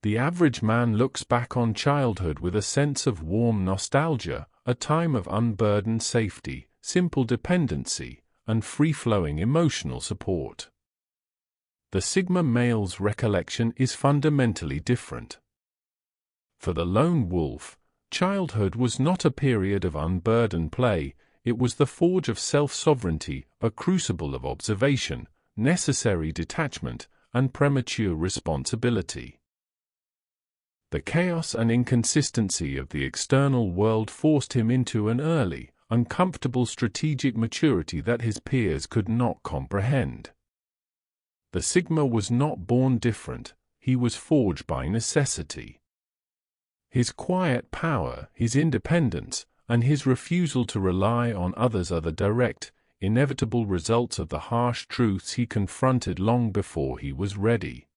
The average man looks back on childhood with a sense of warm nostalgia, a time of unburdened safety, simple dependency, and free-flowing emotional support. The Sigma male's recollection is fundamentally different. For the lone wolf, childhood was not a period of unburdened play, it was the forge of self-sovereignty, a crucible of observation, necessary detachment, and premature responsibility. The chaos and inconsistency of the external world forced him into an early, uncomfortable strategic maturity that his peers could not comprehend. The Sigma was not born different, he was forged by necessity. His quiet power, his independence, and his refusal to rely on others are the direct, inevitable results of the harsh truths he confronted long before he was ready.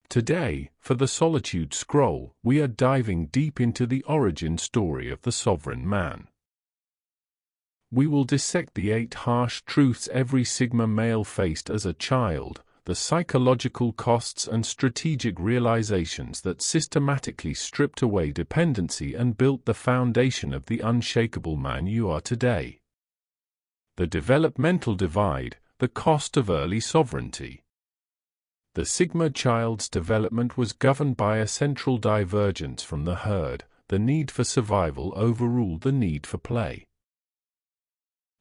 Today, for the Solitude Scroll, we are diving deep into the origin story of the sovereign man. We will dissect the 8 harsh truths every Sigma male faced as a child, the psychological costs and strategic realizations that systematically stripped away dependency and built the foundation of the unshakable man you are today. The developmental divide, the cost of early sovereignty. The Sigma child's development was governed by a central divergence from the herd. The need for survival overruled the need for play.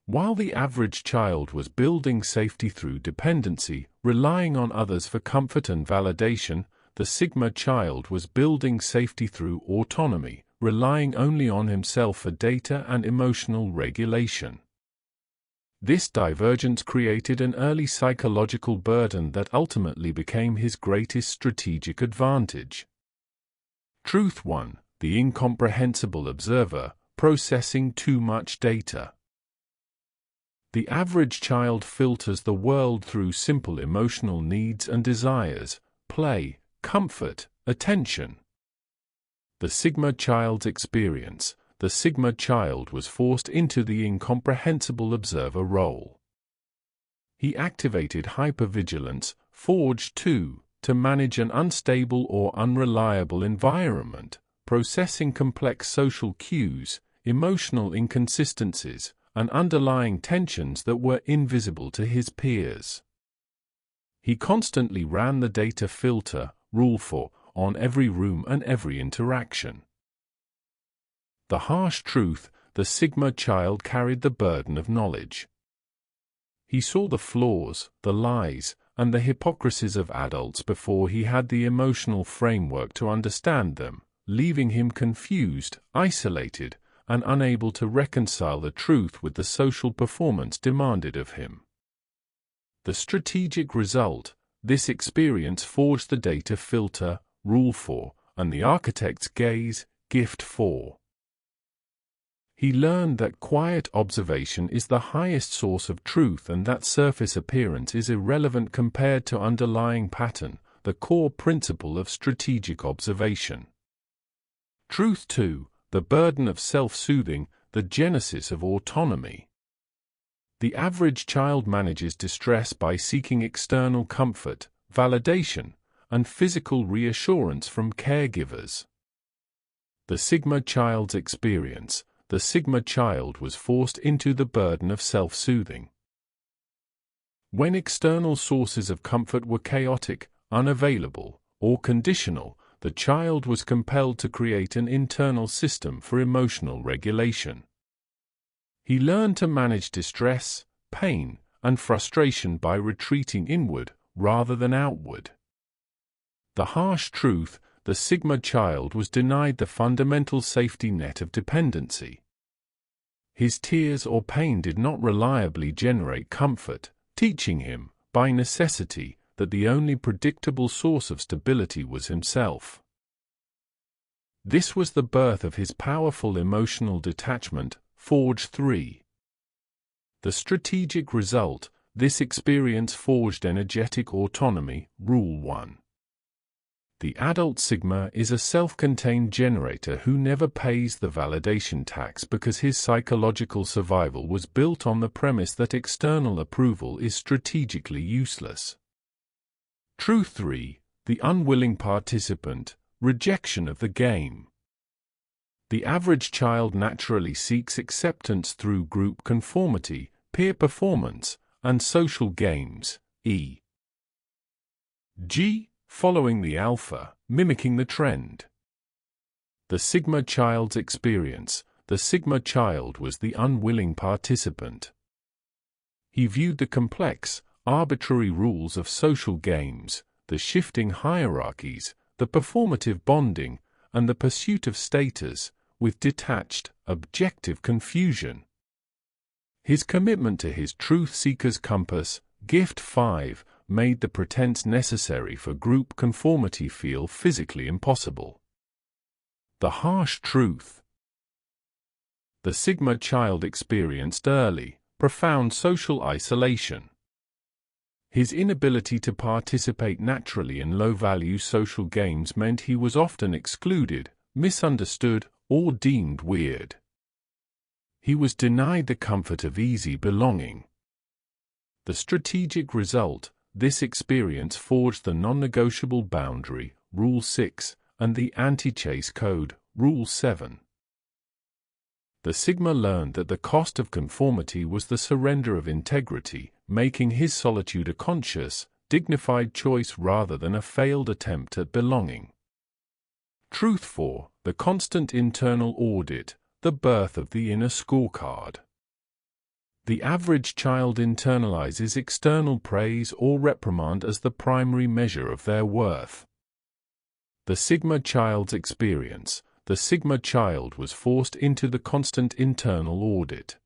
While the average child was building safety through dependency, relying on others for comfort and validation, the Sigma child was building safety through autonomy, relying only on himself for data and emotional regulation. This divergence created an early psychological burden that ultimately became his greatest strategic advantage. Truth 1: the incomprehensible observer, processing too much data. The average child filters the world through simple emotional needs and desires: play, comfort, attention. The Sigma child's experience. The Sigma child was forced into the incomprehensible observer role. He activated hypervigilance, forged to manage an unstable or unreliable environment, processing complex social cues, emotional inconsistencies, and underlying tensions that were invisible to his peers. He constantly ran the data filter, rule 4, on every room and every interaction. The harsh truth: the Sigma child carried the burden of knowledge. He saw the flaws, the lies, and the hypocrisies of adults before he had the emotional framework to understand them, leaving him confused, isolated, and unable to reconcile the truth with the social performance demanded of him. The strategic result: this experience forged the data filter, rule 4, and the architect's gaze, gift 4. He learned that quiet observation is the highest source of truth and that surface appearance is irrelevant compared to underlying pattern, the core principle of strategic observation. Truth 2: the burden of self-soothing, the genesis of autonomy. The average child manages distress by seeking external comfort, validation, and physical reassurance from caregivers. The Sigma child's experience: the Sigma child was forced into the burden of self-soothing. When external sources of comfort were chaotic, unavailable, or conditional, the child was compelled to create an internal system for emotional regulation. He learned to manage distress, pain, and frustration by retreating inward rather than outward. The harsh truth: the Sigma child was denied the fundamental safety net of dependency. His tears or pain did not reliably generate comfort, teaching him, by necessity, that the only predictable source of stability was himself. This was the birth of his powerful emotional detachment, Forge 3. The strategic result: this experience forged energetic autonomy, Rule 1. The adult Sigma is a self-contained generator who never pays the validation tax because his psychological survival was built on the premise that external approval is strategically useless. Truth 3: The unwilling participant, rejection of the game. The average child naturally seeks acceptance through group conformity, peer performance, and social games, e.g. following the alpha, mimicking the trend. The Sigma child's experience. The Sigma child was the unwilling participant. He viewed the complex, arbitrary rules of social games, the shifting hierarchies, the performative bonding, and the pursuit of status, with detached, objective confusion. His commitment to his truth-seeker's compass, Gift 5, made the pretense necessary for group conformity feel physically impossible. The harsh truth. The Sigma child experienced early, profound social isolation. His inability to participate naturally in low-value social games meant he was often excluded, misunderstood, or deemed weird. He was denied the comfort of easy belonging. The strategic result, this experience forged the non-negotiable boundary, Rule 6, and the anti-chase code, Rule 7. The Sigma learned that the cost of conformity was the surrender of integrity, making his solitude a conscious, dignified choice rather than a failed attempt at belonging. Truth 4, the constant internal audit, the birth of the inner scorecard. The average child internalizes external praise or reprimand as the primary measure of their worth. The Sigma child's experience. The Sigma child was forced into the constant internal audit.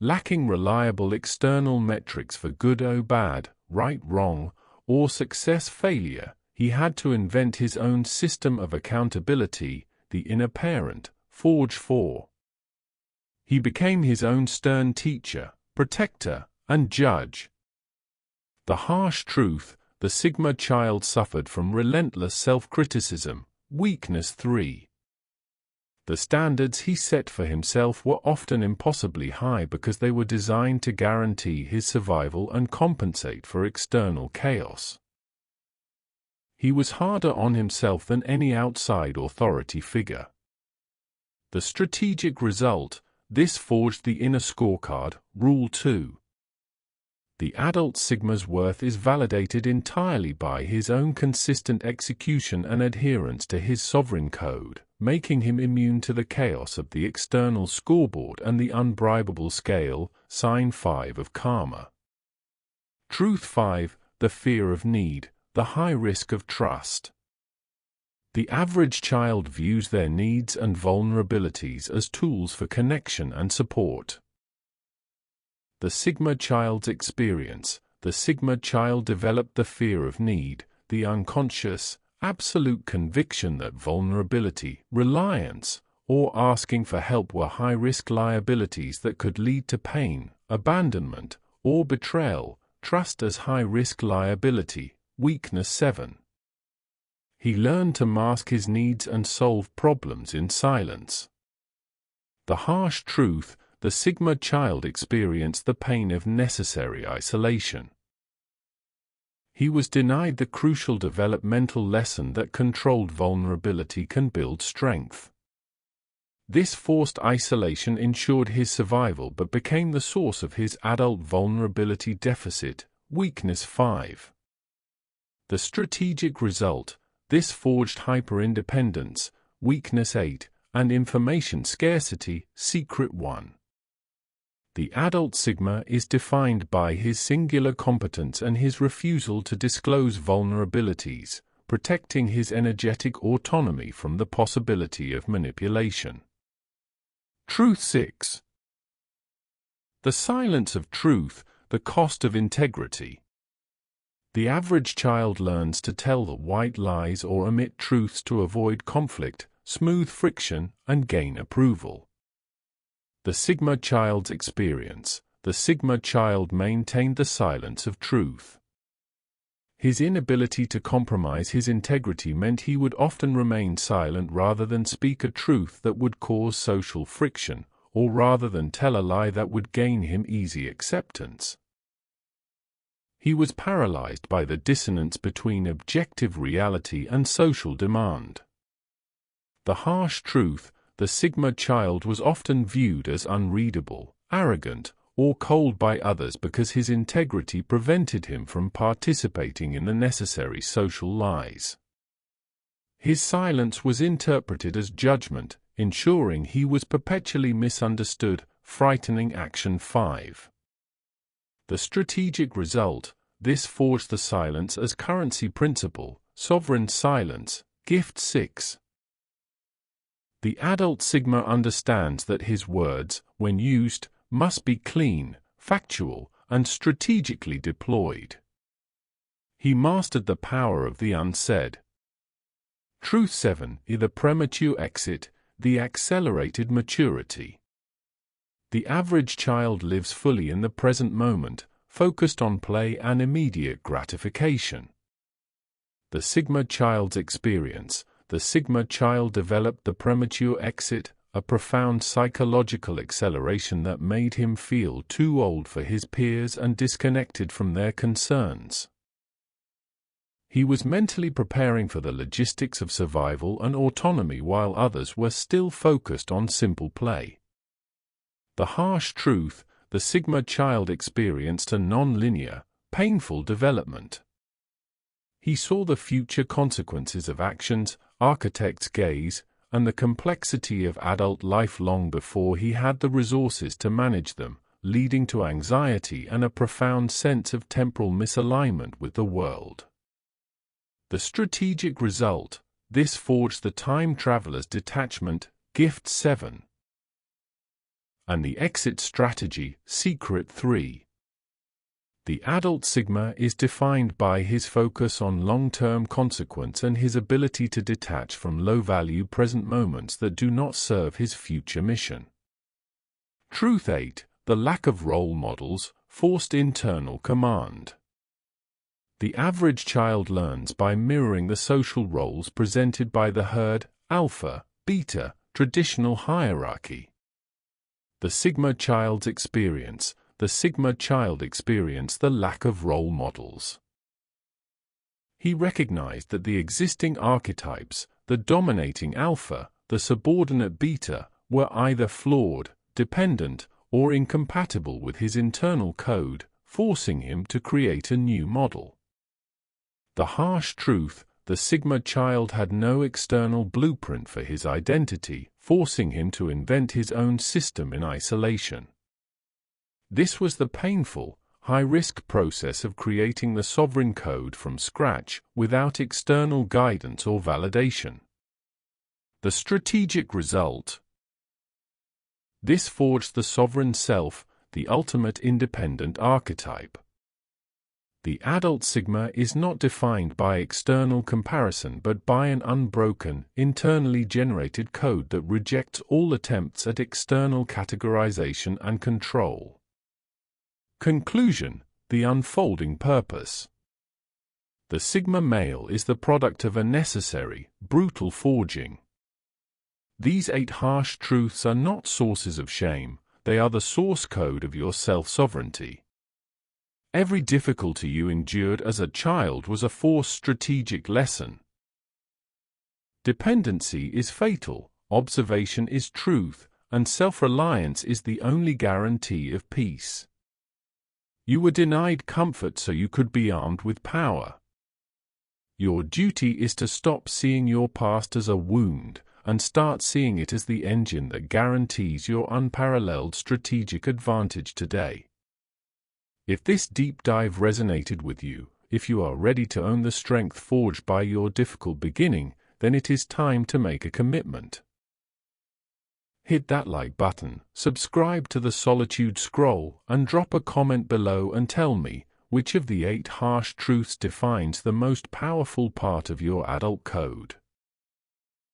Lacking reliable external metrics for good or bad, right wrong, or success failure, he had to invent his own system of accountability, the inner parent, Forge 4. He became his own stern teacher, protector, and judge. The harsh truth. The Sigma child suffered from relentless self-criticism, Weakness 3. The standards he set for himself were often impossibly high because they were designed to guarantee his survival and compensate for external chaos. He was harder on himself than any outside authority figure. The strategic result. This forged the inner scorecard, Rule 2. The adult Sigma's worth is validated entirely by his own consistent execution and adherence to his sovereign code, making him immune to the chaos of the external scoreboard and the unbribable scale, Sign 5 of karma. Truth 5, the fear of need, the high risk of trust. The average child views their needs and vulnerabilities as tools for connection and support. The Sigma child's experience. The Sigma child developed the fear of need, the unconscious, absolute conviction that vulnerability, reliance, or asking for help were high-risk liabilities that could lead to pain, abandonment, or betrayal. Trust as high-risk liability, Weakness 7. He learned to mask his needs and solve problems in silence. The harsh truth. The Sigma child experienced the pain of necessary isolation. He was denied the crucial developmental lesson that controlled vulnerability can build strength. This forced isolation ensured his survival but became the source of his adult vulnerability deficit, Weakness 5. The strategic result. This forged hyper-independence, Weakness 8, and information scarcity, Secret 1. The adult Sigma is defined by his singular competence and his refusal to disclose vulnerabilities, protecting his energetic autonomy from the possibility of manipulation. Truth 6. The silence of truth, the cost of integrity. The average child learns to tell the white lies or omit truths to avoid conflict, smooth friction, and gain approval. The Sigma child's experience. The Sigma child maintained the silence of truth. His inability to compromise his integrity meant he would often remain silent rather than speak a truth that would cause social friction, or rather than tell a lie that would gain him easy acceptance. He was paralyzed by the dissonance between objective reality and social demand. The harsh truth: the Sigma child was often viewed as unreadable, arrogant, or cold by others because his integrity prevented him from participating in the necessary social lies. His silence was interpreted as judgment, ensuring he was perpetually misunderstood. Frightening action 5. The strategic result: this forged the silence as currency principle. Sovereign silence. Gift 6. The adult Sigma understands that his words, when used, must be clean, factual, and strategically deployed. He mastered the power of the unsaid. Truth 7. The premature exit, the accelerated maturity. The average child lives fully in the present moment, focused on play and immediate gratification. The Sigma child's experience: the Sigma child developed the premature exit, a profound psychological acceleration that made him feel too old for his peers and disconnected from their concerns. He was mentally preparing for the logistics of survival and autonomy while others were still focused on simple play. The harsh truth: the Sigma child experienced a non-linear, painful development. He saw the future consequences of actions, architect's gaze, and the complexity of adult life long before he had the resources to manage them, leading to anxiety and a profound sense of temporal misalignment with the world. The strategic result: this forged the time traveler's detachment. Gift 7. And the exit strategy. Secret 3. The adult Sigma is defined by his focus on long-term consequence and his ability to detach from low-value present moments that do not serve his future mission. Truth 8. The lack of role models, forced internal command. The average child learns by mirroring the social roles presented by the herd, alpha, beta, traditional hierarchy. The Sigma child's experience: the Sigma child experienced the lack of role models. He recognized that the existing archetypes, the dominating alpha, the subordinate beta, were either flawed, dependent, or incompatible with his internal code, forcing him to create a new model. The harsh truth: the Sigma child had no external blueprint for his identity, forcing him to invent his own system in isolation. This was the painful, high-risk process of creating the sovereign code from scratch, without external guidance or validation. The strategic result: this forged the sovereign self, the ultimate independent archetype. The adult Sigma is not defined by external comparison but by an unbroken, internally generated code that rejects all attempts at external categorization and control. Conclusion: the unfolding purpose. The Sigma male is the product of a necessary, brutal forging. These 8 harsh truths are not sources of shame, they are the source code of your self-sovereignty. Every difficulty you endured as a child was a forced strategic lesson. Dependency is fatal, observation is truth, and self-reliance is the only guarantee of peace. You were denied comfort so you could be armed with power. Your duty is to stop seeing your past as a wound and start seeing it as the engine that guarantees your unparalleled strategic advantage today. If this deep dive resonated with you, if you are ready to own the strength forged by your difficult beginning, then it is time to make a commitment. Hit that like button, subscribe to the Solitude Scroll, and drop a comment below and tell me, which of the 8 harsh truths defines the most powerful part of your adult code?